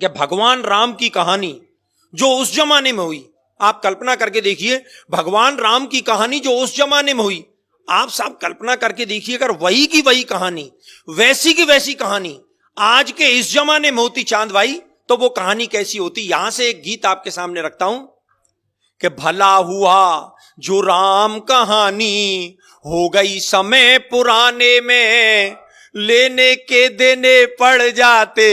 कि भगवान राम की कहानी जो उस जमाने में हुई, आप कल्पना करके देखिए, भगवान राम की कहानी जो उस जमाने में हुई, आप सब कल्पना करके देखिए, अगर वही की वही कहानी, वैसी की वैसी कहानी आज के इस जमाने में होती चांद भाई, तो वो कहानी कैसी होती। यहां से एक गीत आपके सामने रखता हूं कि भला हुआ जो राम कहानी हो गई समय पुराने में, लेने के देने पड़ जाते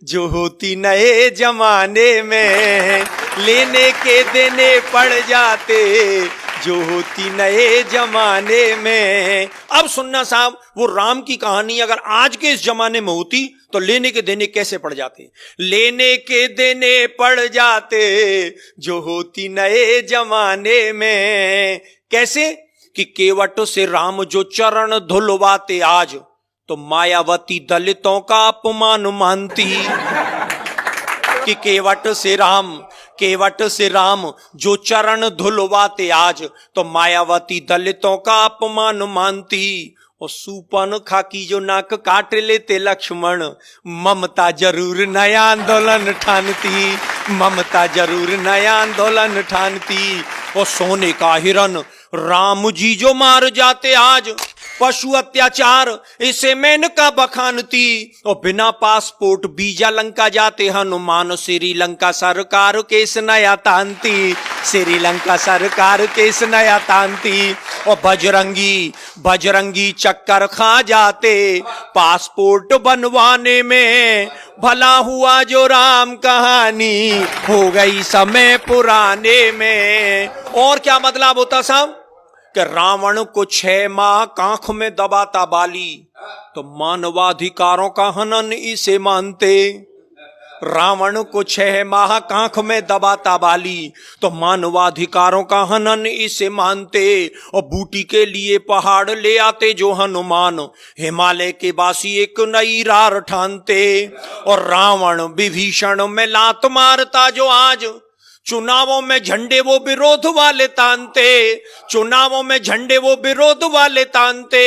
जो होती नए जमाने में, लेने के देने पड़ जाते जो होती नए जमाने में। अब सुनना साहब, वो राम की कहानी अगर आज के इस जमाने में होती तो लेने के देने कैसे पड़ जाते, लेने के देने पड़ जाते जो होती नए जमाने में। कैसे कि केवट से राम जो चरण धुलवाते आज, तो मायावती दलितों का अपमान मानती। कि केवट से राम जो चरण धुलवाते आज, तो मायावती दलितों का अपमान मानती। और सूपन खाकी जो नाक काट लेते लक्ष्मण, ममता जरूर नया आंदोलन ठानती, ममता जरूर नया आंदोलन ठानती। और सोने का हिरन राम जी जो मार जाते आज, पशु अत्याचार इसे मेनका बखानती। और बिना पासपोर्ट वीजा लंका जाते हनुमान, श्रीलंका सरकार केस नया तानती, श्रीलंका सरकार केस नया तानती। और बजरंगी चक्कर खा जाते पासपोर्ट बनवाने में, भला हुआ जो राम कहानी हो गई समय पुराने में। और क्या मतलब होता साहब कि रावण को 6 माह कांख में दबाता बाली, तो मानवाधिकारों का हनन इसे मानते। रावण को 6 माह कांख में दबाता बाली, तो मानवाधिकारों का हनन इसे मानते। और बूटी के लिए पहाड़ ले आते जो हनुमान, हिमालय के बासी एक नई रार ठानते। और रावण विभीषण में लात मारता जो आज, चुनावों में झंडे वो विरोध वाले तानते, चुनावों में झंडे वो विरोध वाले तानते।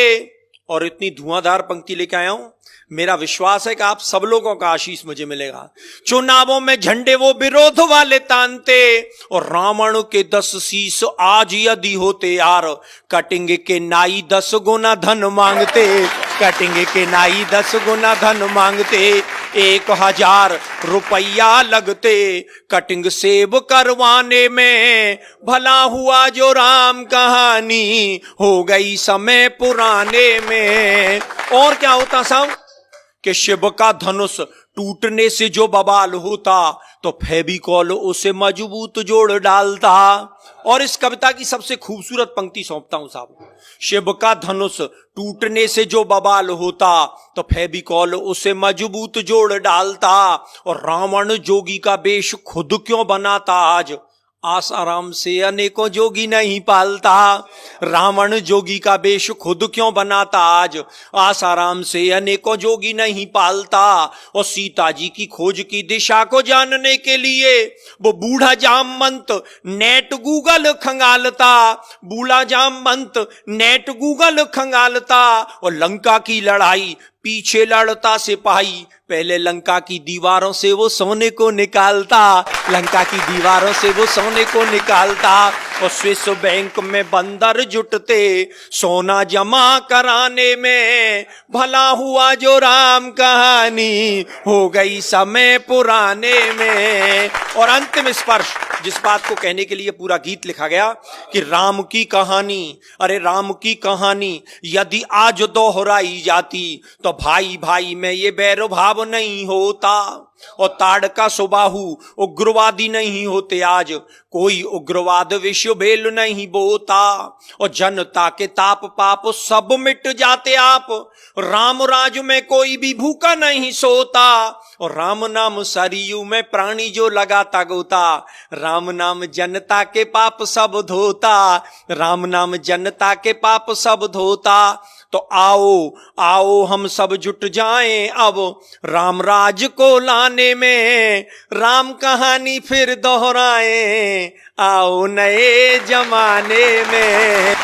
और इतनी धुआंधार पंक्ति लेके आया हूं, मेरा विश्वास है कि आप सब लोगों का आशीष मुझे मिलेगा। चुनावों में झंडे वो विरोध वाले तानते। और रावण के 10 शीश आज यदि होते यार, कटेंगे के नाई 10 गुना धन मांगते, कटेंगे के नाई 10 गुना धन मांगते। 1000 रुपया लगते कटिंग सेब करवाने में, भला हुआ जो राम कहानी हो गई समय पुराने में। और क्या होता साहब कि शिव का धनुष टूटने से जो बवाल होता, तो फेविकॉल उसे मजबूत जोड़ डालता। और इस कविता की सबसे खूबसूरत पंक्ति सौंपता हूं साहब, शिव का धनुष टूटने से जो बवाल होता, तो फेविकॉल उसे मजबूत जोड़ डालता। और रावण जोगी का वेश खुद क्यों बनाता आज, आसाराम से अनेकों जोगी नहीं पालता। रावण जोगी का वेश खुद क्यों बनाता आज, आसाराम से अनेकों जोगी नहीं पालता। और सीता जी की खोज की दिशा को जानने के लिए वो बूढ़ा जामवंत नेट गूगल खंगालता, बूढ़ा जामवंत नेट गूगल खंगालता। और लंका की लड़ाई पीछे लड़ता सिपाही, पहले लंका की दीवारों से वो सोने को निकालता, लंका की दीवारों से वो सोने को निकालता। और स्विस बैंक में बंदर जुटते सोना जमा कराने में, भला हुआ जो राम कहानी हो गई समय पुराने में। और अंतिम स्पर्श, जिस बात को कहने के लिए पूरा गीत लिखा गया कि राम की कहानी, अरे राम की कहानी यदि आज दोहराई जाती, तो भाई भाई में ये बैर भाव नहीं होता। और ताड़का सुबाहु उग्रवादी नहीं होते आज, कोई उग्रवाद विश्व भेल नहीं बोता। और जनता के ताप पाप सब मिट जाते आप, राम राज में कोई भी भूखा नहीं सोता। और राम नाम सरयू में प्राणी जो लगाता गोता, राम नाम जनता के पाप सब धोता, राम नाम जनता के पाप सब धोता। तो आओ आओ हम सब जुट जाएं अब राम राज को लाने में, राम कहानी फिर दोहराएं आओ नए जमाने में।